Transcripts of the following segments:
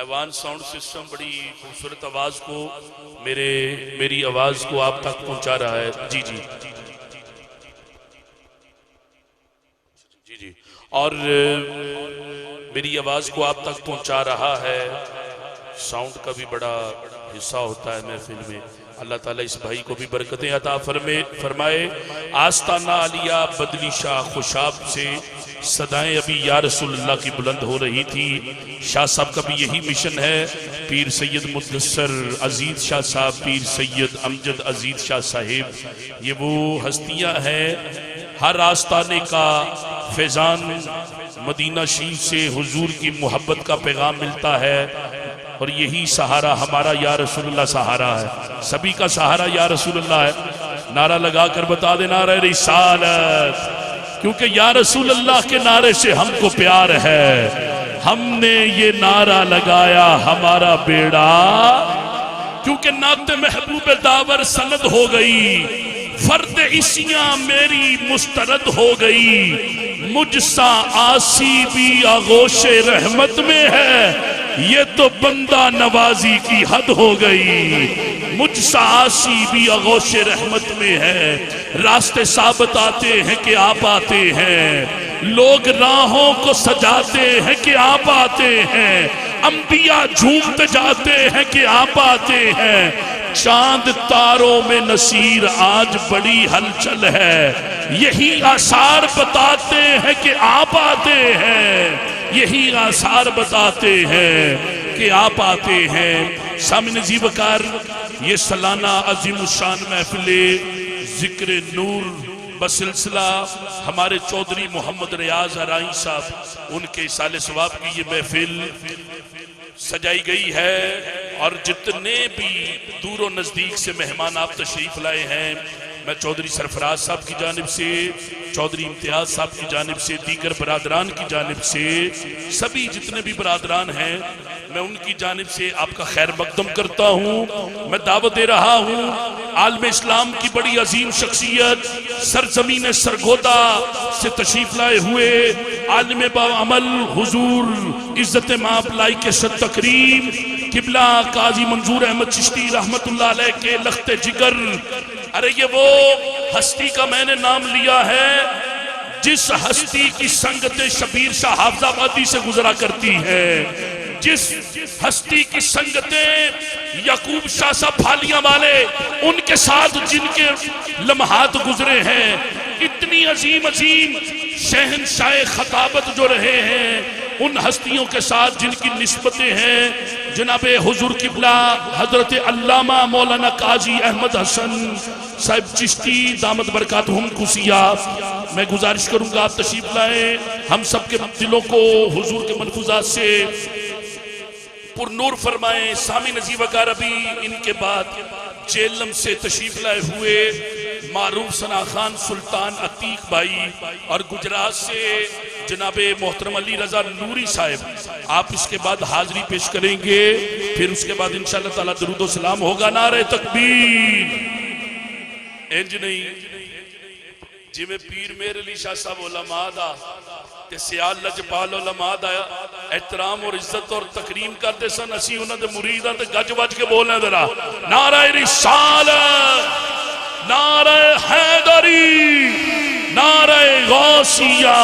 ایوان sound system بڑی خوبصورت آواز کو میری آواز کو آپ تک پہنچا رہا ہے. جی جی جی جی اور میری آواز کو آپ تک پہنچا رہا ہے. ساؤنڈ کا بھی بڑا حصہ ہوتا ہے محفل میں. اللہ تعالیٰ اس بھائی کو بھی برکتیں عطا فرمائے. آستانہ علیہ بدلی شاہ خوشاب سے صدائیں ابھی یا رسول اللہ کی بلند ہو رہی تھی. شاہ صاحب کا بھی یہی مشن ہے. پیر سید مدثر عزیز شاہ صاحب، پیر سید امجد عزیز شاہ صاحب، یہ وہ ہستیاں ہیں. ہر آستانے کا فیضان مدینہ شریف سے حضور کی محبت کا پیغام ملتا ہے، اور یہی سہارا ہمارا یا رسول اللہ سہارا ہے. سبھی کا سہارا یا رسول اللہ ہے. نعرہ لگا کر بتا دے نعرہ رسالت، کیونکہ یا رسول اللہ کے نعرے سے ہم کو پیار ہے. ہم نے یہ نعرہ لگایا ہمارا بیڑا، کیونکہ نعت محبوب داور سند ہو گئی، فرد عصیاں میری مسترد ہو گئی. مجھ سا آسی بھی آغوش رحمت میں ہے، یہ تو بندہ نوازی کی حد ہو گئی. مجھ سا آسی بھی آغوش رحمت میں ہے. راستے ثابت آتے ہیں کہ آپ آتے ہیں، لوگ راہوں کو سجاتے ہیں کہ آپ آتے ہیں، انبیاء جھومتے جاتے ہیں کہ آپ آتے ہیں. چاند تاروں میں نصیر آج بڑی ہلچل ہے، یہی آثار بتاتے ہیں کہ آپ آتے ہیں. یہی آثار بتاتے ہیں کہ آپ آتے ہیں. سامعین عزیز وقار، یہ سالانہ عظیم الشان محفل ذکر نور بسلسلہ ہمارے چودھری محمد ریاض ارائیں صاحب، ان کے سال ثواب کی یہ محفل سجائی گئی ہے. اور جتنے بھی دور و نزدیک سے مہمان آپ تشریف لائے ہیں، میں چودھری سرفراز صاحب کی جانب سے، چودھری امتیاز صاحب کی جانب سے، دیگر برادران کی جانب سے، سبھی جتنے بھی برادران ہیں، میں ان کی جانب سے آپ کا خیر مقدم کرتا ہوں. میں دعوت دے رہا ہوں عالم اسلام کی بڑی عظیم شخصیت، سرزمین سرگودا سے تشریف لائے ہوئے عالم با عمل حضور عزت مآب لائق شد تکریم قبلہ قاضی منظور احمد چشتی رحمت اللہ علیہ کے لخت جگر. ارے یہ وہ ہستی کا میں نے نام لیا ہے جس ہستی کی سنگت شبیر شاہ حافظ آبادی سے گزرا کرتی ہے، جس ہستی کی سنگتیں یعقوب شاہ صاحب پھالیاں والے ان کے ساتھ جن کے لمحات گزرے ہیں، اتنی عظیم عظیم شہنشاہ خطابت جو رہے ہیں، ان ہستیوں کے ساتھ جن کی نسبتیں ہیں جناب حضور قبلہ حضرت علامہ مولانا قاضی احمد حسن صاحب چشتی دامت برکاتہم قصیہ. میں گزارش کروں گا آپ تشریف لائیں، ہم سب کے دلوں کو حضور کے ملفوظات سے پر نور فرمائیں. سامعین عزیز وقار، ابھی ان کے بعد جیلم سے تشریف لائے ہوئے معروف ثنا خان سلطان عتیق بھائی، اور گجرات سے جناب محترم علی رضا نوری صاحب، آپ اس کے بعد حاضری پیش کریں گے. پھر اس کے بعد انشاءاللہ تعالیٰ درود و سلام ہوگا. نعرہ تکبیر. انج نہیں جی میں پیر میر علی شاہ صاحب علماء دا تے سیال لجپال علماء دا احترام اور عزت اور تکریم کرتے سن، اسی انہوں نے مریدہ تے گج وج کے بولنے درہ نعرہ رسالت، نعرہ حیدری، نعرہ غوثیہ.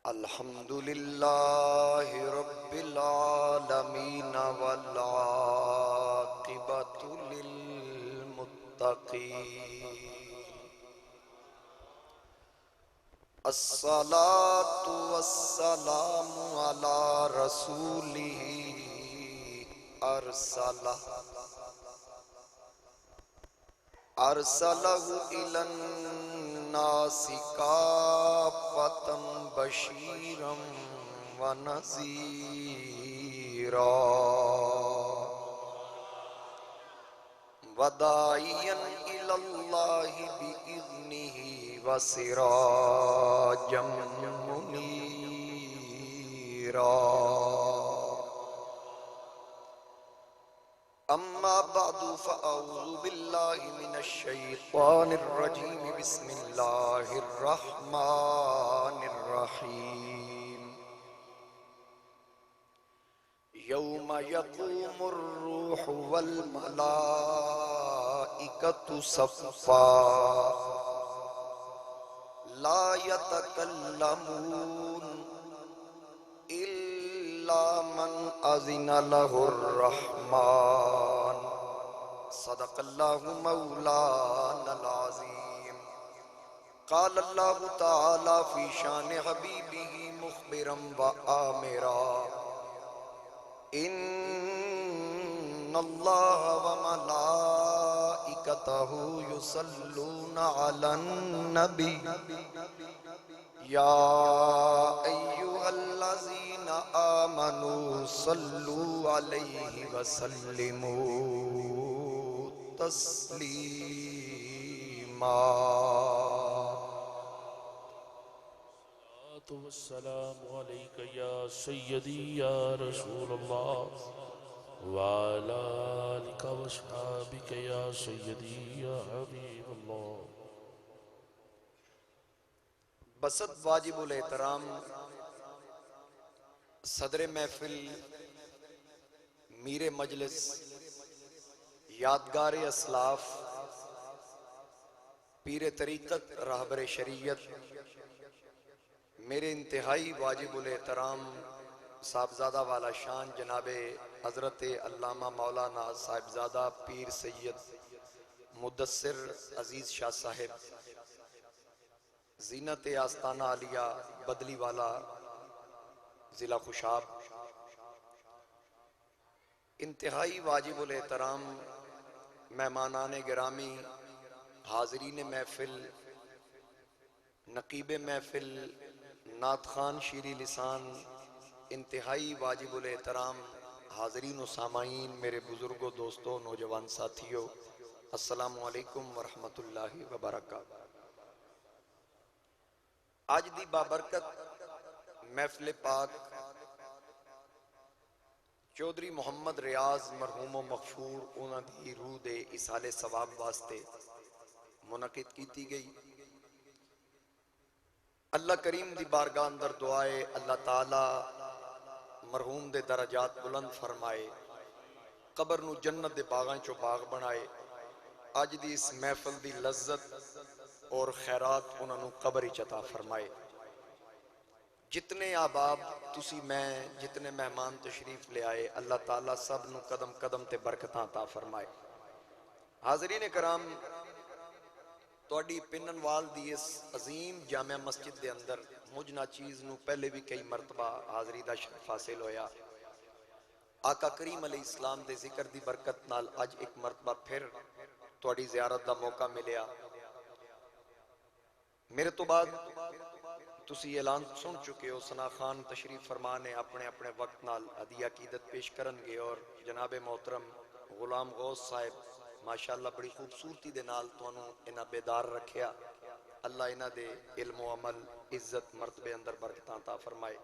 الحمدللہ رب العالمین والعاقبۃ للمتقین، الصلاة والسلام علی رسولہ ارسلہ الی الناس کافۃ بشیرا ونذیرا وداعیا الی اللہ بإذنہ وسراجا منیرا. أما بعد فأعوذ بالله من الشيطان الرجيم بسم الله الرحمن الرحيم يوم يقوم الروح والملائكة صفا لا يتكلمون إلا من أذن له الرحمن صدق الله مولانا العظيم قال الله تعالى في شان حبيبه مخبرا وآمرا إن الله وملائكته يصلون على النبي يا أيها الذين آمنوا صلوا عليه وسلموا تسليما والسلام عليك يا سيدي يا رسول الله وعلى آلك وأصحابك يا سيدي يا حبيب الله. بسط واجب الاحترام صدر محفل میر مجلس یادگار اسلاف پیر طریقت راہبر شریعت میرے انتہائی واجب الاحترام صاحبزادہ والا شان جناب حضرت علامہ مولانا صاحبزادہ پیر سید مدثر عزیز شاہ صاحب زینت آستانہ عالیہ بدلی والا ضلع خوشاب، انتہائی واجب الاحترام مہمانان گرامی، حاضرین محفل، نقیب محفل، نعت خوان شیری لسان، انتہائی واجب الاحترام حاضرین و سامعین، میرے بزرگوں، دوستوں، نوجوان ساتھیوں، السلام علیکم ورحمۃ اللہ وبرکاتہ۔ آج دی بابرکت محفل پاک چودھری محمد ریاض مرحوم و مغفور انہاں دی روح دے اصال ثواب واسطے منعقد کیتی گئی۔ اللہ کریم دی بارگاہ اندر دعائے اللہ تعالی مرحوم دے درجات بلند فرمائے، قبر نو جنت دے باغاں چو باغ بنائے، اج دی اس محفل دی لذت اور خیرات انہاں نو قبر ہی عطا فرمائے۔ جتنے آباب تسی میں جتنے مہمان تشریف لے آئے، اللہ تعالیٰ سب نو قدم قدم تے برکتاں عطا فرمائے۔ حاضرین کرام، توڑی پنن وال دی اس عظیم جامع مسجد دے اندر مجھ نا چیز نو پہلے بھی کئی مرتبہ حاضری دا شرف حاصل ہویا۔ آقا کریم علیہ السلام دے ذکر دی برکت نال اج ایک مرتبہ پھر توڑی زیارت دا موقع ملیا۔ میرے تو بعد تسی اعلان سن چکے ہو، ثنا خان تشریف فرمانے اپنے اپنے وقت نال ہدیہ عقیدت پیش کرن گے، اور جناب محترم غلام غوث صاحب ماشاءاللہ بڑی خوبصورتی دے نال تانوں انہاں بیدار رکھیا۔ اللہ انہاں دے علم و عمل، عزت، مرتبے اندر برکتاں عطا فرمائے۔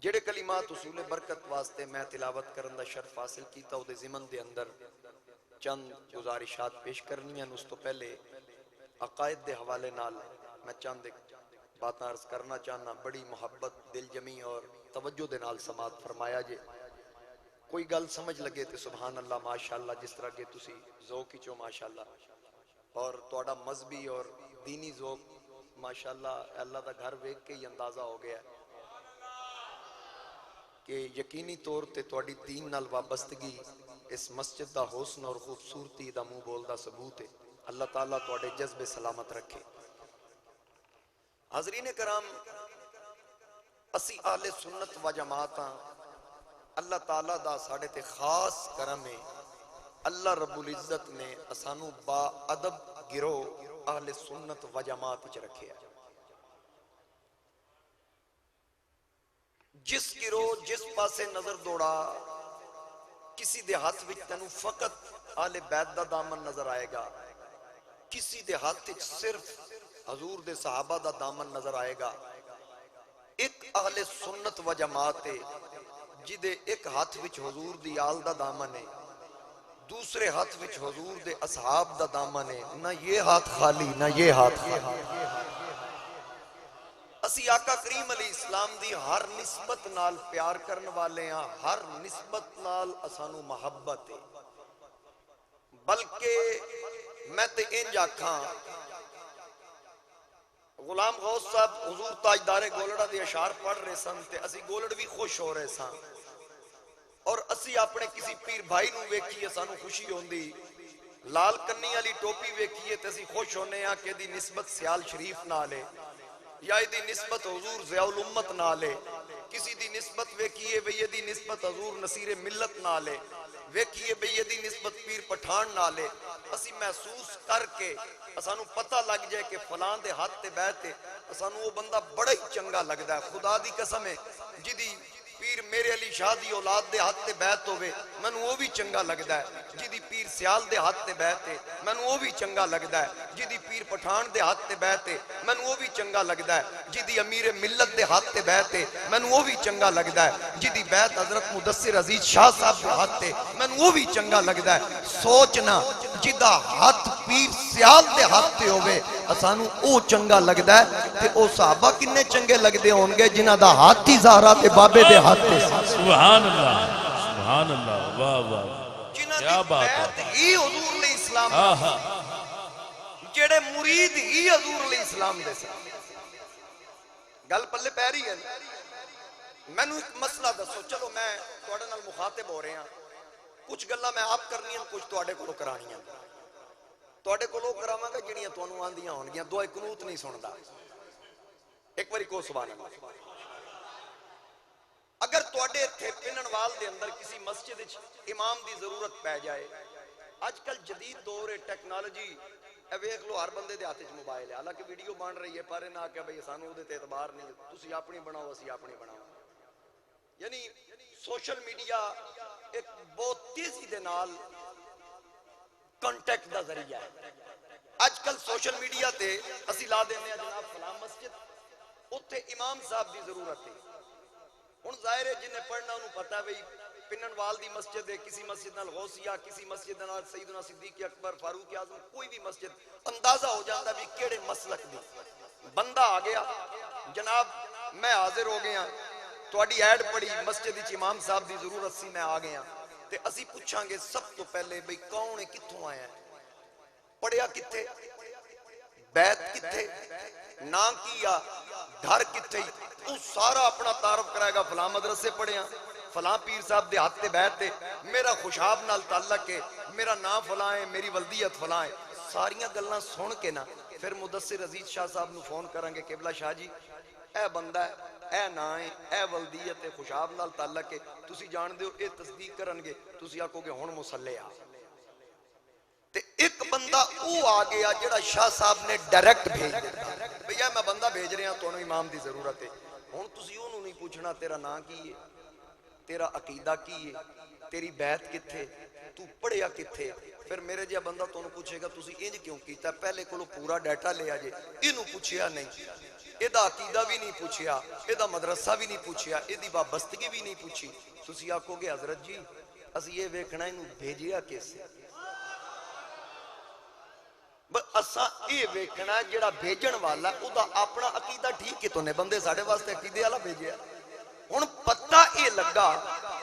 جڑے کلمات اصول برکت واسطے میں تلاوت کرن دا شرف حاصل کیتا، او دے ضمن دے اندر چند گزارشات پیش کرنیاں۔ اس تو پہلے عقائد دے حوالے نال میں چند باتاں عرض کرنا چاہنا، بڑی محبت، دل جمی اور توجہ دے نال سماعت فرمایا جے۔ کوئی گل سمجھ لگے تے سبحان اللہ، ماشاءاللہ، جس طرح کہ تسی ذوق ہی چو ماشاءاللہ، اور توڑا مذہبی اور دینی ذوق ماشاءاللہ اللہ دا گھر ویکھ کے ہی اندازہ ہو گیا ہے کہ یقینی طور تے توڑی دین نال وابستگی اس مسجد دا حسن اور خوبصورتی دا منہ بول دا ثبوت ہے۔ اللہ تعالیٰ توڑے جذب سلامت رکھے۔ حاضرین کرام، اسی اہل سنت و جماعتاں، اللہ تعالیٰ دا ساڑے تے خاص کرم ہے، اللہ رب العزت نے اسانو با ادب گرو اہل سنت و جماعت وچ رکھے ہیں۔ جس گرو جس پاسے نظر دوڑا، کسی دے ہاتھ وچ تینوں فقط اہل بیت دا دامن نظر آئے گا، کسی دے ہاتھ وچ صرف حضور دے صحابہ دا دامن نظر آئے گا۔ ایک اہل سنت و جماعت ہے جدے ایک ہاتھ وچ حضور دی آل دا دامن ہے، دوسرے ہاتھ وچ حضور دے اصحاب دا دامن ہے، نہ یہ ہاتھ خالی نہ یہ ہاتھ خالی۔ اسی آقا کریم علیہ السلام دی ہر نسبت نال پیار کرن والے ہاں، ہر نسبت نال اسانو محبت ہے، بلکہ میں تے انج آکھاں غلام غوث صاحب حضور تاجدار گولڑا دے اشعار پڑھ رہے سن تے اسی گولڑ بھی خوش ہو رہے سن، اور اسی اپنے کسی پیر بھائی نو ویکھیے سانو خوشی ہوندی، لال کنی والی ٹوپی ویکھیے تے اسی خوش ہونے ہاں کہ دی نسبت سیال شریف نال ہے، یا دی نسبت حضور ضیاء الامت نال ہے، کسی دی نسبت ویکھیے بھئی دی نسبت حضور نصیر ملت نال ہے، ویکھیے بھئی دی نسبت پیر پٹھان نال ہے، اسی محسوس کر کے اسانو پتہ لگ جائے کہ فلاں دے ہاتھ تے بیعت ہے، اسانو وہ بندہ بڑا ہی چنگا لگدا ہے۔ خدا دی قسم ہے جدی پیر میرے علی شاہ دی اولاد دے ہاتھ تے بیعت ہوئے مینوں وہ بھی چنگا لگدا ہے، جدی پیر سیال دے ہاتھ تے بیعت ہے مینوں وہ بھی چنگا لگدا ہے، جدی پیر پٹھان دے ہاتھ تے بیعت ہے مینوں وہ بھی چنگا لگدا ہے، جدی امیر ملت دے ہاتھ تے بیعت ہے مینوں وہ بھی چنگا لگدا ہے، جدی بیعت حضرت مدثر عزیز شاہ صاحب دے ہاتھ تے مینوں وہ بھی چنگا لگدا ہے۔ سوچنا جدا ہاتھ پیر سیال دے ہاتھ تے ہوئے اسانو او چنگا لگدا ہے تے او صحابہ کنے چنگے لگدے ہونگے جنہ دا ہاتھ ہی زہرا تے بابے دے ہاتھ تے سبحان اللہ، سبحان اللہ، واہ واہ، جنہ کیا دی بات بیعت ہے، ہی حضور علیہ السلام جڑے مرید ہی حضور علیہ السلام دے سن۔ گل پلے پہ رہی ہے میں نو ایک مسئلہ دسو، چلو میں تواڈے نال مخاطب ہو رہے ہیں، کچھ گلاں میں آپ کرنی ہیں کچھ تواڈے کولوں کرانیاں، تواڈے کولوں کراواں گا جڑیاں تانوں آندیاں ہونگیاں، دعائے قنوت نہیں سندا، ایک باری کو سبحان اللہ۔ اگر تواڈے ایتھے پننوال دے اندر کسی مسجد وچ امام دی ضرورت پہ جائے، آج کل جدید دور ہے ٹیکنالوجی، اے ویکھ لو ہر بندے دے ہاتھ وچ موبائل ہے، حالانکہ ویڈیو بن رہی ہے پر نہ کہ بھئی سانو اودے تے اعتبار نہیں، تسی اپنی بناؤ اسی اپنی بناؤ، یعنی سوشل میڈیا ایک بہت تیزی دے نال کانٹیکٹ دا ذریعہ ہے۔ آج کل سوشل میڈیا تے اسی لا دینے ہیں جناب فلاں مسجد اتھے امام صاحب دی ضرورت ہے، ہن ظاہر ہے جنہیں پڑھنا انہوں پتہ ہے بھئی پننوال دی مسجد ہے، کسی مسجد نال غوثیہ، کسی مسجد نال سیدنا صدیق اکبر فاروق اعظم، کوئی بھی مسجد اندازہ ہو جاتا بھی کیڑے مسلک دی بندہ آ گیا جناب میں حاضر ہو گیا، تواڈی ایڈ پڑی مسجد وچ امام صاحب دی ضرورت سی میں آ گیا تے اسی پوچھاں گے سب تو پہلے بھئی کون ہے کتھوں آیا ہے، پڑھیا کتھے، بیت کتھے، نا کیا، گھر کتھے، تو سارا اپنا تعارف کرائے گا، فلاں مدرسے پڑھے ہیں، فلاں پیر صاحب دے ہاتھ تے بیعت ہے، میرا خوشاب نال تعلق ہے، میرا نام فلاں ہے، میری ولدیت فلاں ہے، ساریاں گلاں سن کے نا پھر مدثر عزیز شاہ صاحب نو فون کریں گے قبلہ شاہ جی اے بندہ ہے، اے نا ہے، اے ولدیت ہے، خوشاب نال تعلق ہے، تسی جان دیو اے تصدیق کرن گے، تسی آکو گے ہن مسلح آ تے ایک بندہ او آ گیا جڑا شاہ صاحب نے ڈائریکٹ بھیج دیتا بھیا میں بندہ بھیج رہے ہیں تو انہوں امام دی ضرورت ہے، ہن تسی انہوں نہیں پوچھنا تیرا نا کی ہے، تیرا عقیدہ کی ہے، تیری بیعت کتھے، تو پڑھیا کتھے، پھر میرے جہاں بندہ تو انہوں پوچھے گا تسی انج کیوں کیتا، پہلے کولو پورا ڈیٹا لے آجے، انہوں پوچھیا نہیں، ایدہ عقیدہ بھی نہیں پوچھیا، ایدہ مدرسہ بھی نہیں پوچھیا، ایدی وابستگی بھی نہیں پوچھی، تسی آکو گے حضرت جی اسی یہ ویکھنا انہوں بھیجیا کیسے، اساں اے ویکھنا جڑا بھیجن والا او دا اپنا عقیدہ ٹھیک ہے تو نے بندے ساڑھے واسطے عقیدے والا بھیجیا، ہن پتہ اے لگا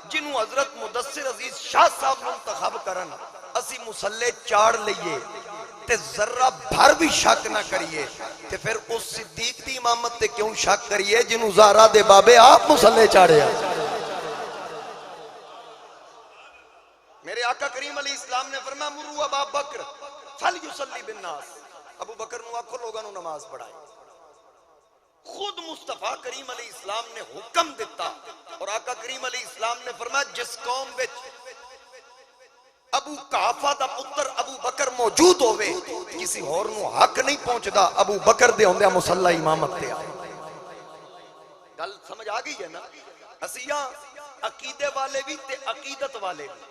جنہوں حضرت مدثر عزیز شاہ صاحب منتخب کرن اسی مسلح چاڑ لئیے تے ذرہ بھر بھی شک نہ کریے تے پھر اس صدیق دی امامت تے کیوں شک کریے جنہوں زہرا دے بابے آپ مسلح چاڑے ہیں۔ میرے آقا کریم علیہ السلام نے فرمایا مروا ابا بکر فلیصلی بالناس، ابو بکر نو آکھو لوگاں نو نماز پڑھائے، خود مصطفیٰ کریم علیہ السلام نے حکم دیتا اور آقا کریم علیہ السلام نے فرمایا جس قوم وچ ابو قحافہ دا پتر ابو بکر موجود ہوئے کسی اور نو حق نہیں پہنچدا ابو بکر دے ہوندے مسلح امامت تے آئے۔ گل سمجھ آ گئی ہے نا، اسیاں عقیدے والے بھی تے عقیدت والے بھی،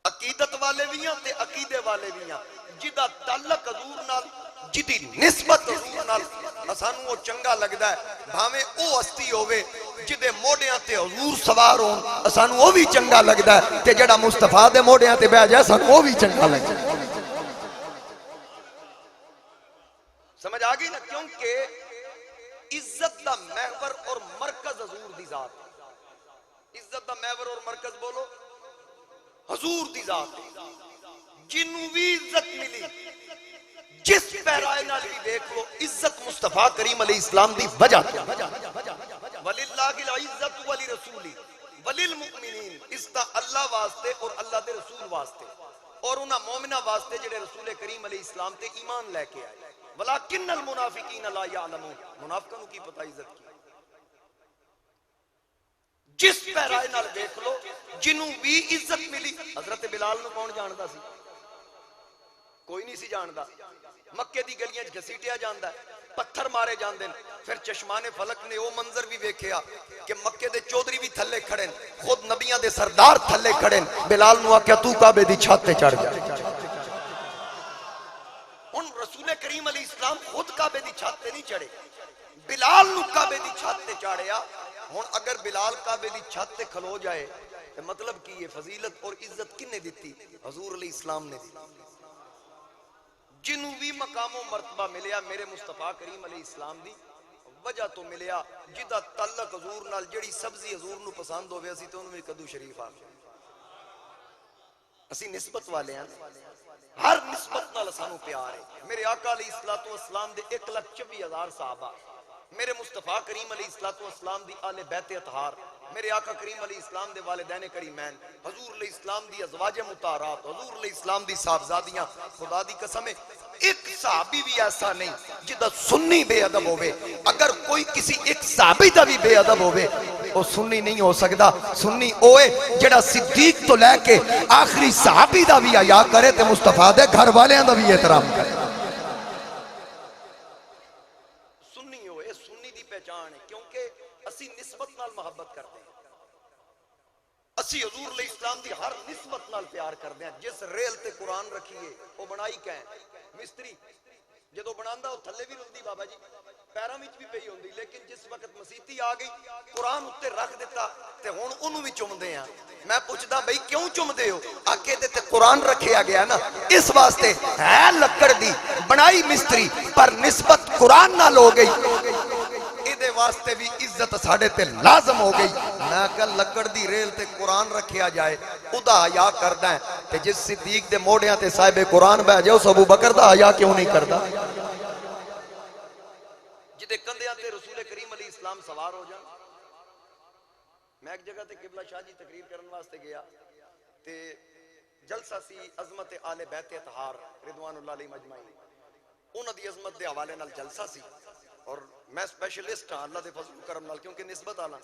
عقیدت والے بھی ہیں تے عقیدے والے بھی ہیں، جدا تعلق حضور نال جدی نسبت حضور نال سانو وہ چنگا لگدا ہے بھاویں او ہستی ہووے جدے موڑیاں تے حضور سوار ہون سانو وہ بھی چنگا لگدا ہے تے جڑا مصطفیٰ دے موڑیاں تے بیٹھ جائے سانو وہ بھی چنگا لگدا ہے. سمجھ آ گئی نا؟ کیونکہ عزت دا محور اور مرکز حضور دی ذات ہے. عزت دا محور اور مرکز بولو حضور دی ذات ہے. جنوں بھی عزت ملی جس پیرائے نال بھی دیکھ لو عزت مصطفیٰ کریم علیہ السلام دی وجہ وَلِلَّهِ الْعِزَّةُ وَلِرَسُولِهِ وَلِلْمُؤْمِنِينَ. اس دا اللہ واسطے اور اللہ دے رسول واسطے اور انہاں مومنہ واسطے جڑے رسول کریم علیہ السلام تے ایمان لے کے آئے. وَلَكِنَّ الْمُنَافِقِينَ لَا يَعْلَمُونَ. منافقوں کی پتہ عزت کی جس پیرائے نال دیکھ لو جنوں بھی عزت ملی. حضرت بلال نو کون جاندا سی؟ کوئی نہیں سی جاندا. مکے دی گلیاں گھسیٹیا جاندا ہے پتھر مارے جاندے پھر چشمان فلک نے وہ منظر بھی ویکھیا کہ مکے دے چودھری بھی تھلے کھڑے خود نبیاں دے سردار تھلے کھڑے. بلال نو آکھیا تو کعبے دی چھت تے چڑھ جا. ہن رسول کریم علیہ السلام خود کعبے دی چھت تے نہیں چڑھے بلال نو کعبے دی چھت تے چاڑیا. ہن اگر بلال کعبے دی چھت تے کھلو جائے تو مطلب کی یہ فضیلت اور عزت کنے دیتی؟ حضور علیہ السلام نے دی. جنوں بھی مقام و مرتبہ ملیا میرے مصطفیٰ کریم علیہ السلام دی وجہ تو ملیا. جدا تعلق حضور نال جڑی سبزی حضور نو پسند ہوئے اسی تو انہوں نے کدو شریف آ گئے. اسی نسبت والے ہیں ہر نسبت نال سانو پیار ہے. میرے آقا علیہ السلام دے 1,24,000 صحابہ میرے مصطفیٰ کریم علیہ السلام دی آل بیت اطہار میرے آقا کریم علیہ السلام دے والدین کریمین حضور علیہ السلام دی ازواج مطہرات حضور علیہ السلام دی صاحبزادیاں. خدا دی قسم ہے ایک صحابی بھی ایسا نہیں جدہ سنی بے ادب ہوئے. اگر کوئی کسی ایک صحابی دا بھی بے ادب ہوئے وہ سنی نہیں ہو سکتا. سنی اوے جڑا صدیق تو لے کے آخری صحابی دا بھی حیا کرے تے مصطفیٰ دے گھر والیاں دا بھی احترام کرے. سنی ہوئے سنی دی پہچان ہے کیونکہ اسی نسبت نال محبت کرتے ہیں. اسی حضور علیہ السلام دی ہر نسبت نال پیار کرتے ہیں. جس ریل تے قرآن رکھیے وہ بنائی کہیں مستری جدو بناندا وہ تھلے بھی رلدی بابا جی پیراں وچ بھی پئی ہوندی لیکن جس وقت مسیتی آ گئی قرآن اتے رکھ دیتا تے ہن اونوں بھی چومدے ہیں. میں پوچھدا بھئی کیوں چومدے ہو؟ آکے تے قرآن رکھیا گیا نا اس واسطے ہے لکڑ دی بنائی مستری پر نسبت قرآن نال ہو گئی دے واسطے بھی عزت ساڑھے تے لازم ہو گئی. میں کہ لکڑ دی ریل تے قرآن رکھیا جائے ادا حیا کردہ ہے تے جس صدیق دے موڑیاں تے صاحب قرآن بہ جائے اس ابو بکر دا حیا کیوں نہیں کردہ؟ جدے کندیاں تے رسول کریم علیہ السلام سوار ہو جائیں. میں ایک جگہ تے قبلہ شاہ جی تقریر کرن واسطے گیا تے جلسہ سی عظمت آل بیت اطہار رضوان اللہ علیہ مجمعین. انہاں دی عظمت دے حوالے نال جلسہ سی اور میں سپیشلسٹ ہاں اللہ دے فضل و کرم نال کیونکہ نسبت آنا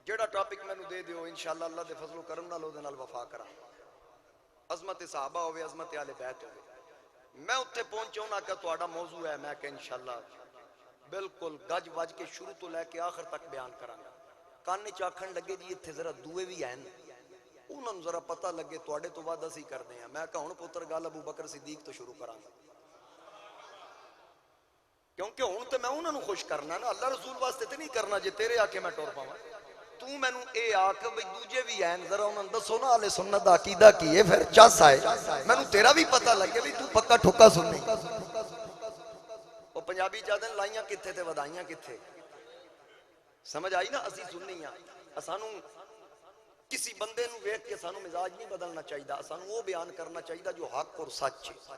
جیڑا ٹاپک میں نو دے دیو انشاءاللہ اللہ دے فضل و کرم نال دے نال وفا کرا. عظمت صحابہ ہوئے عظمت آل بیت ہوئے. میں اتھے پہنچا ہوں کہ تہاڈا موضوع ہے میں کہ انشاءاللہ بالکل گج وج کے شروع تو لے کے آخر تک بیان کرانگا. کانے چاکھن لگے جی اتھے ذرا دوئے بھی ہیں انہوں نے ذرا پتہ لگے تواڈے تو بعد اسی کر دیں. میں کہا ہن پتر گل ابو بکر صدیق تو شروع کرانگا کیونکہ ہوں تو میں انہوں نے خوش کرنا نا اللہ رسول واسطے تے نہیں کرنا جے تیرے آکے میں ٹور پاواں. تو میں نو اے آکھ بھئی دوجے بھی ہیں ذرا انہوں نے دسو نا اہل سنت دا عقیدہ کی ہے پھر چس آئے میں نو تیرا بھی پتہ لگے بھی تو پکا ٹھکا سننی. وہ پنجابی چاہتے ہیں لائیاں کتھے تے ودائیاں کتھے. سمجھ آئی نا اسی سننی ہیں. اسانو کسی بندے نو ویکھ کے سانو مزاج نہیں بدلنا چاہیے. اسانو وہ بیان کرنا چاہیے جو حق اور سچ ہے.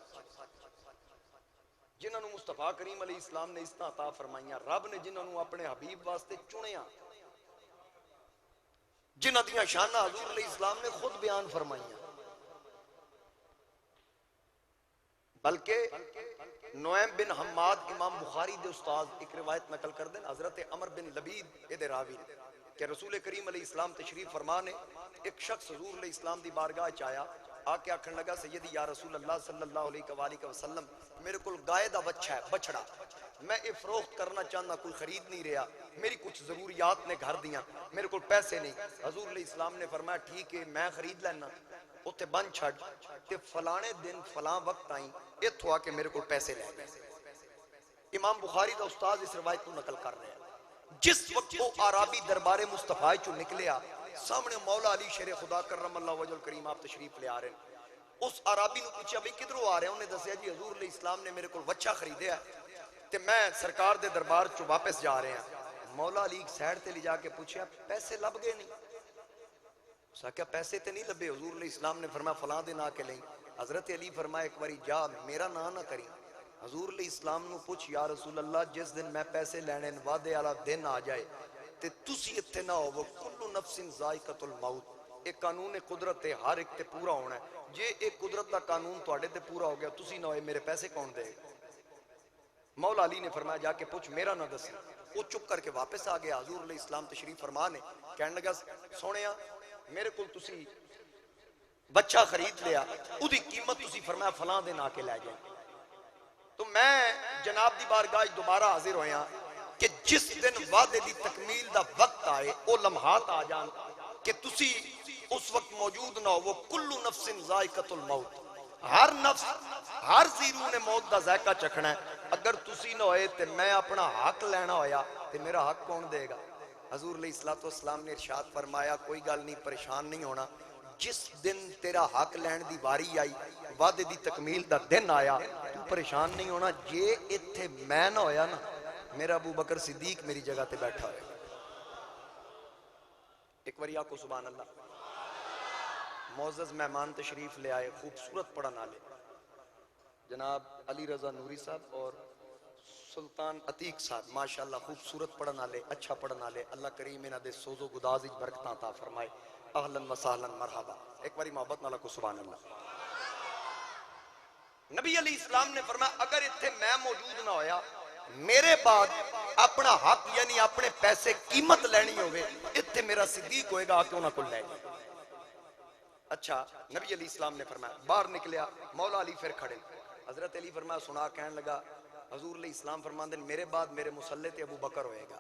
جنہوں نے مصطفیٰ کریم علیہ السلام نے استعاں عطا فرمائیاں. رب نے جنہوں نے اپنے حبیب واسطے چنیاں جنہ دیاں شانہ حضور علیہ السلام نے خود بیان فرمائیاں. بلکہ نعیم بن حماد امام بخاری دے استاد ایک روایت نقل کر دیں حضرت عمر بن لبید دے راوی کہ رسول کریم علیہ السلام تشریف فرمانے ایک شخص حضور علیہ السلام دی بارگاہ چایا آکے آکھن لگا سیدی یا رسول اللہ صلی اللہ علیہ وسلم میرے کل گائے دا بچہ ہے بچڑا میں یہ فروخت کرنا چاہنا کوئی خرید نہیں رہا میری کچھ ضروریات نے گھر دیاں میرے کل پیسے نہیں. حضور علیہ السلام نے فرمایا ٹھیک ہے میں خرید لینا. اتنے بن چھڑ تے فلانے دن فلاں وقت آئی اتھوں آ کے میرے کو پیسے لے گئے. امام بخاری دا استاد اس روایت کو نقل کر رہے ہیں. جس وقت وہ عربی دربار مصطفیٰ چو نکلیا سامنے مولا علی شیر خدا کرم اللہ وجہ الکریم آپ تشریف لے آ رہے ہیں. اس عربی نے پوچھا بھئی کدھروں آ رہے ہیں؟ انہیں دسیا جی حضور علیہ السلام نے میرے کو وچھا خریدیا تے میں سرکار دے دربار چو واپس جا رہے ہیں. مولا علی ایک سائڈ تے لے جا کے پوچھا پیسے لب گئے نہیں؟ اس کہا پیسے تے نہیں لبے. حضور علیہ السلام نے فرمایا فلاں دن آ کے لیں. حضرت علی فرمایا ایک باری جا میرا نہ کریں. حضور علیہ السلام نے پوچھ یا رسول اللہ جس دن میں پیسے لینے وعدے والا دن آ جائے تے تسی اتنے نہ ہو کل نفس ذائقۃ الموت. ایک قانون قدرت ہے ہر ایک تے پورا ہونا ہے. جے ایک قدرت دا قانون تواڈے تے پورا ہو گیا تسی نہ ہوئے میرے پیسے کون دے گا؟ مولا علی نے فرمایا جا کے پوچھ میرا نہ دسی. وہ چپ کر کے واپس آ گیا. حضور علیہ السلام تشریف فرما نے کہنے لگا سونیا میرے کو تسی بچہ خرید لیا اودی قیمت تسی فرمایا فلاں دن آ کے لے جائیں. تو میں جناب دی بارگاہ دوبارہ حاضر ہویا کہ جس دن وعدے دی تکمیل دا وقت آئے او لمحات آ جان کہ تسی اس وقت موجود نہ ہو. وہ کل نفس ذائقۃ الموت ہر نفس ہر زیرو نے موت دا ذائقہ چکھنا ہے. اگر تسی نہ ہوئے تے میں اپنا حق لینا ہویا تے میرا حق کون دے گا؟ حضور علیہ السلام نے ارشاد فرمایا کوئی گل نہیں پریشان نہیں ہونا. جس دن تیرا حق لین دی واری آئی وعدے دی تکمیل دا دن آیا تو پریشان نہیں ہونا. جے اتھے میں نہ ہویا نا میرا ابو بکر صدیق میری جگہ تے بیٹھا ہوئے. ایک بار آکو سبحان اللہ. معزز مہمان تشریف لے آئے خوبصورت پڑھن والے جناب علی رضا نوری صاحب اور سلطان عتیق صاحب ماشاءاللہ خوبصورت پڑھن والے اچھا پڑھن والے. اللہ کریم انہاں دے سوز و گداز وچ برکتاں عطا فرمائے. اہلاً و سہلاً مرحبا. ایک باری محبت نال کو سبحان اللہ. نبی علیہ السلام نے فرمایا اگر اتھے میں موجود نہ ہویا میرے بعد اپنا حق یعنی اپنے پیسے قیمت لینی ہوئے اتھے میرا صدیق ہوئے گا آکے انہاں کو لے گا. اچھا نبی علیہ السلام نے فرمایا باہر نکلیا مولا علی پھر کھڑے. حضرت علی فرمایا سنا کہنے لگا حضور علیہ السلام فرماندے میرے بعد میرے مسلح تے ابو بکر ہوئے گا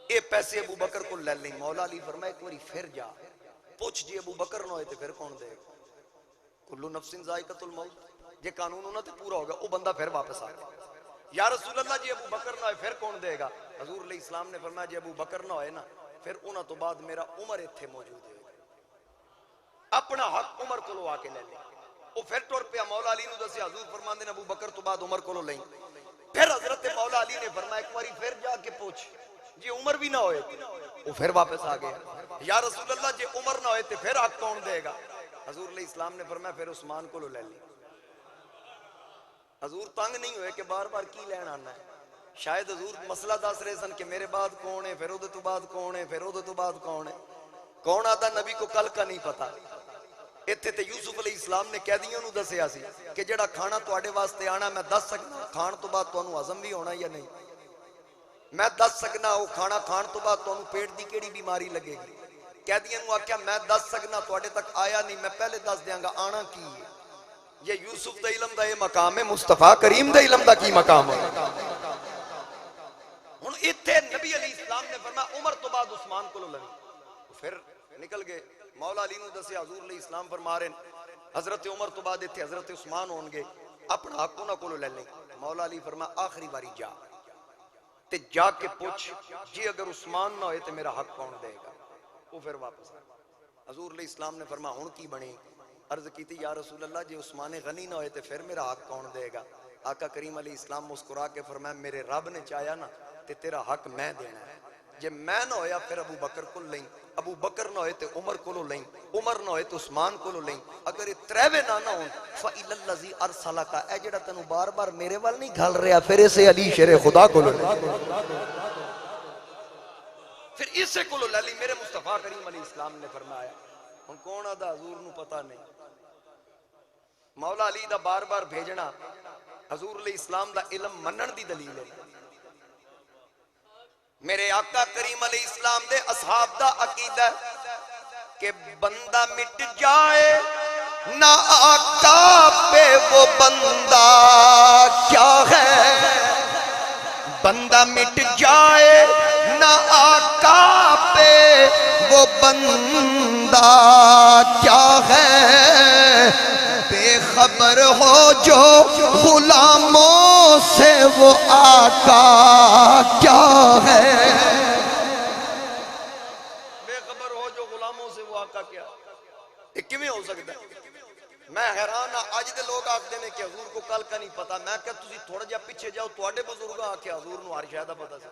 اے پیسے ابو بکر کو لے لیں. مولا علی فرمایا ایک باری پھر جا پوچھ جی ابو بکر نہ ہوئے تے پھر کون دے گا؟ کلو نفس ذائقۃ الموت. جے قانون انہاں تے پورا ہوگا وہ بندہ پھر واپس آ گیا. یا رسول اللہ جی ابو بکر نہ ہوئے پھر کون دے گا؟ حضور علیہ السلام نے فرمایا جی ابو بکر نہ ہوئے نا پھر انہاں تو بعد میرا عمر اتھے موجود ہے اپنا حق عمر کو لو آ کے لے لیں. وہ پھر ٹور پیا مولا علی نو دسیا حضور فرماندے ابو بکر تو بعد عمر کو لو لیں. پھر حضرت مولا علی نے فرمایا ایک باری پھر جا کے پوچھ جی عمر بھی نہ ہوئے وہ پھر واپس آ گیا. یا رسول اللہ جی عمر نہ ہوئے تے پھر حق کون دے گا؟ حضور علیہ السلام نے فرمایا پھر عثمان کو لو لے لیں. حضور تنگ نہیں ہوئے کہ بار بار کی لین آنا ہے. شاید حضور مسئلہ دس رہے سن کہ میرے بعد کون ہے پھر اودے تو بعد کون ہے پھر اودے تو بعد کون ہے. کون آتا نبی کو کل کا نہیں پتا. اتھے تے یوسف علیہ السلام نے قیدیوں نو دسیا سی کہ جڑا کھانا تواڈے واسطے آنا میں دس سکنا کھان تو بعد تانوں ہضم بھی ہونا یا نہیں. میں دس سکنا وہ کھانا کھان تو بعد تانوں پیٹ دی کیڑی بیماری لگے گی. قیدیاں نو آکھیا میں دس سکنا تواڈے تک آیا نہیں میں پہلے دس دیاں گا آنا کی ہے. یہ یوسف دا علم دا یہ مقام ہے مصطفیٰ کریم دا علم دا کی مقام ہے. ہن ایتھے نبی علیہ السلام نے فرمایا عمر تو بعد عثمان کو لو. پھر نکل گئے مولا علی نو دسیا حضور علیہ السلام فرما رہے حضرت عمر تو بعد ایتھے حضرت عثمان ہون گے اپنا حق انہاں کولوں لے لیں. مولا علی فرمایا آخری باری جا تے جا کے پوچھ جی اگر عثمان نہ ہوئے تے میرا حق کون دے گا؟ وہ پھر واپس آ. حضور علیہ السلام نے فرمایا ہن کی بنے؟ عرض کی تھی یا رسول اللہ جی عثمان غنی نہ ہوئے تے پھر میرا حق کون دے گا؟ آقا کریم علیہ السلام مسکرا کے فرمایا میرے رب نے چاہیا نا تے تیرا حق میں دینا ہے. جے میں نہ ہویا پھر ابو بکر کو لیں ابو بکر نہ ہوئے تے عمر کو لیں عمر نہ ہوئے تے عثمان کو لیں. اگر یہ تریوے نہ ہون فَإِلَى الَّذِي أَرْسَلَكَ اے جڑا تینوں بار بار میرے وال نہیں گھل رہا پھر اسے علی شیر خدا کو لیں پھر اسے کو لے لی. میرے مصطفیٰ کریم علیہ السلام نے فرمایا ہن کون آدھا حضور نو پتہ نہیں. مولا علی دا بار بار بھیجنا حضور علیہ السلام دا علم منن دی دلیل ہے. میرے آقا کریم علیہ السلام دے اصحاب دا عقیدہ کہ بندہ مٹ جائے نہ آقا پہ وہ بندہ کیا ہے. بندہ مٹ جائے نہ آقا پہ وہ بندہ کیا ہے. خبر ہو جو غلاموں سے وہ آقا کیا ہے، بے خبر ہو جو غلاموں سے وہ آقا کیا، یہ کیویں ہو سکتا ہے؟ میں حیران ہاں اج دے لوگ آکھدے نے کہ حضور کو کل کا نہیں پتا، میں کہ تسی تھوڑا جہا پیچھے جاؤ، تواڈے بزرگ آ کے حضور نو ہر شے دا پتا سی،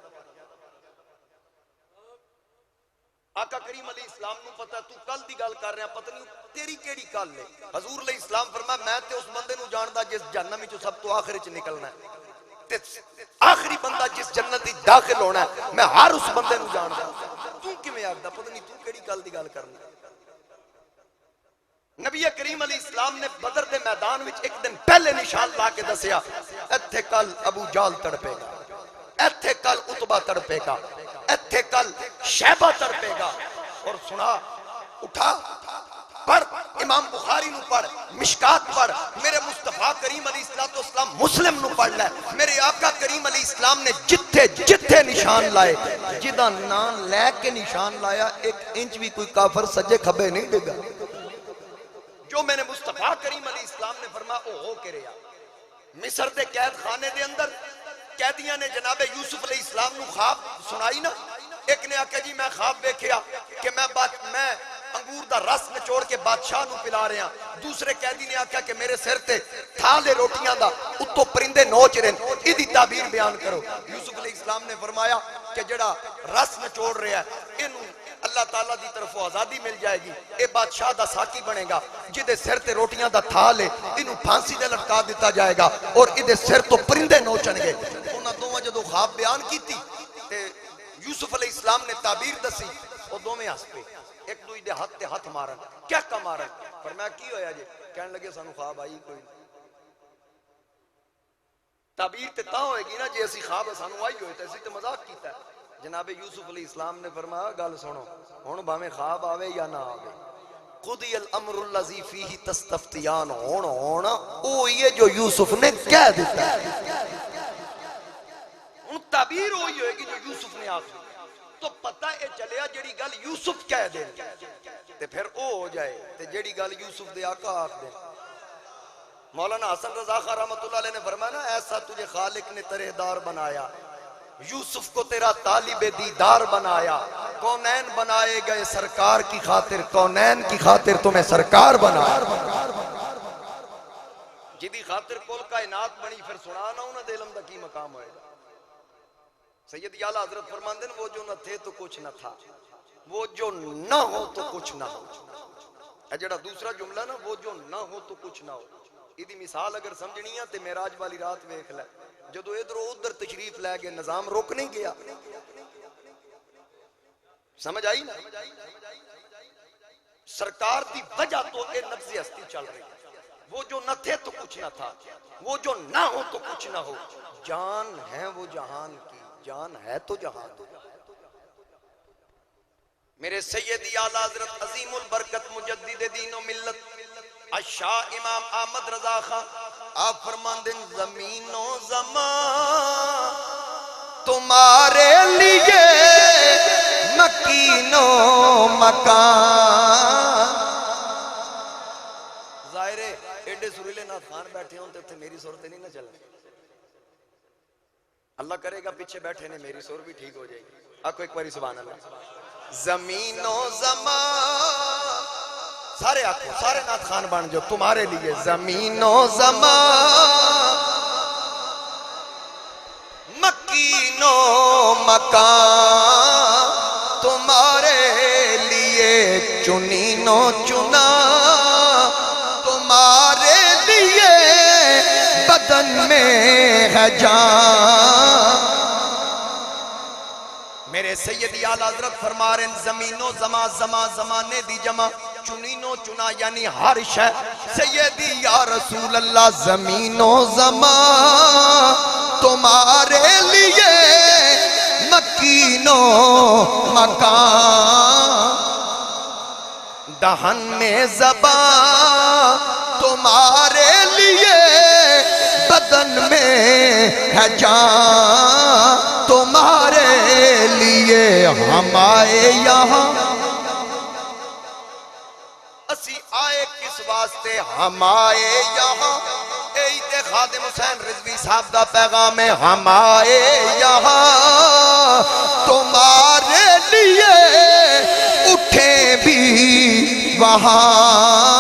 آقا کریم علیہ السلام نو پتا، تو کل دی گل کر رہا پتہ نہیں تیری کیڑی کل ہے؟ حضور علیہ السلام فرمایا میں تے اس بندے نو جاندا جس جہنم وچوں سب تو آخر وچ نکلنا ہے، تے آخری بندہ جس جنت وچ داخل ہونا ہے میں ہر اس بندے نو جاندا، تو کیویں آکھدا پتہ نہیں تو کیڑی کل دی گل کرنا؟ نبی کریم علیہ السلام نے بدر دے میدان وچ ایک دن پہلے نشان لا کے دسیا، ایتھے کل ابو جال تڑپے گا، ایتھے کل عتبہ تڑپے گا، ایتھے کل شیبہ تڑپے گا، اور سنا اٹھا پڑھ امام بخاری نو پڑھ، مشکات پڑھ، میرے مصطفیٰ کریم علیہ السلام مسلم نو پڑھ لے، میرے آقا کریم علیہ السلام نے جتھے جتھے نشان لائے، جدہ نام لے کے نشان لایا 1 انچ بھی کوئی کافر سجے کھبے نہیں دے گا، جو میں نے مصطفیٰ کریم علیہ السلام نے فرمایا او ہو کے رہا۔ مصر دے قید خانے دے اندر قیدیاں نے جناب یوسف علیہ السلام نو خواب سنائی نا، ایک نے آکھا جی میں خواب دیکھیا کہ میں انگور دا رس نچوڑ کے بادشاہ نو پلا رہا، دوسرے قیدی نے آکھا کہ میرے سر تے تھالے روٹیاں دا اتو پرندے نوچ رہے ہیں، ایدی تعبیر بیان کرو۔ یوسف علیہ السلام نے فرمایا کہ جڑا رس نچوڑ رہا ہے انہوں اللہ تعالیٰ دی طرف آزادی مل جائے گی، اے بادشاہ دا ساکی بنے گا، جدے سر تے روٹیاں دا تھال ہے انہوں پھانسی دے لٹکا دیتا جائے گا، اور ادے سر تو پرندے نوچن گے۔ انہاں دوواں جدو خواب بیان کی تھی تے یوسف علیہ السلام نے تعبیر دسی، وہ دوویں ہس پے، ایک دوئی دے ہاتھ تے ہاتھ مارن، کیا کا مارن؟ فرمایا کی ہویا جی؟ کہنے لگے سانو خواب آئی کوئی تعبیر تے تاں ہوئے گی نا جی اسی خواب سانو آئی ہوئے تے اسی تے مذاق کیتا ہے۔ جناب یوسف علیہ السلام نے فرمایا گل سنو، ہن بھاویں خواب آوے یا نہ آوے، قضی الامر الذی فیہ تستفتیان ہونا او یہ جو یوسف نے کہہ دیتا ہے، ان تعبیر ہوئی ہوئے گی جو یوسف نے آخری، تو پتہ اے چلیا جڑی گل یوسف کہہ دے تے پھر او ہو جائے تے جڑی گل یوسف دے آقا آخ دے۔ مولانا حسن رضا خان رحمت اللہ علیہ نے فرمایا نا ایسا تجھے خالق نے ترہ دار بنایا، یوسف کو تیرا طالب دیدار بنایا، کونین بنائے گئے سرکار کی خاطر، کونین کی خاطر تمہیں سرکار بنایا، جدی خاطر کل کائنات بنی، پھر سنانا انہاں دے علم دا کی مقام ہوئے گا۔ سید اعلیٰ حضرت فرماندے ہیں وہ جو نہ تھے تو کچھ نہ تھا، وہ جو نہ ہو تو کچھ نہ ہو، اے جڑا دوسرا جملہ نا وہ جو نہ ہو تو کچھ نہ ہو، ایدی مثال اگر سمجھنی ہے تے معراج والی رات ویکھ لے، جدو ادھر ادھر تشریف لے گئے نظام رک نہیں گیا، سمجھ آئی نا؟ سرکار دی وجہ تو اے نبض ہستی چل رہی، وہ جو نہ تھے تو کچھ نہ تھا، وہ جو نہ ہو تو کچھ نہ ہو، جان ہے وہ جہان کی، جان ہے تو جہان۔ میرے سیدی اعلیٰ حضرت عظیم البرکت مجدد دین و ملت الشاہ امام احمد رضا خان آپ فرماندے زمین و زمان تمہارے لیے مکین و مکان۔ ظاہر ہے ایڈے سریلے نعت خان بیٹھے ہوں تے میری صورت نہیں نہ چلے، اللہ کرے گا پیچھے بیٹھے نے میری سور بھی ٹھیک ہو جائے گی۔ آکو ایک باری سبحان اللہ۔ زمین و زمان، سارے آکو سارے نعت خان بن جو تمہارے لیے، زمین و زمان مکین و مکان تمہارے لیے، چنین و چنا تمہارے لیے، بدن میں ہے جان۔ میرے سیدی اعلیٰ حضرت فرما رہے ہیں زمین و زمانے دی جمع، چنین و چنا یعنی ہر شے، سیدی یا رسول اللہ زمین و زمان تمہارے لیے، مکین و مکان دہن میں زبان تمہارے لیے، بدن میں ہے جان تمہارے لیے، ہم آئے یہاں اسی آئے کس واسطے؟ ہم آئے یہاں، عید خادم حسین رضوی صاحب دا پیغام ہے، ہم آئے یہاں تمہارے لیے، اٹھیں بھی وہاں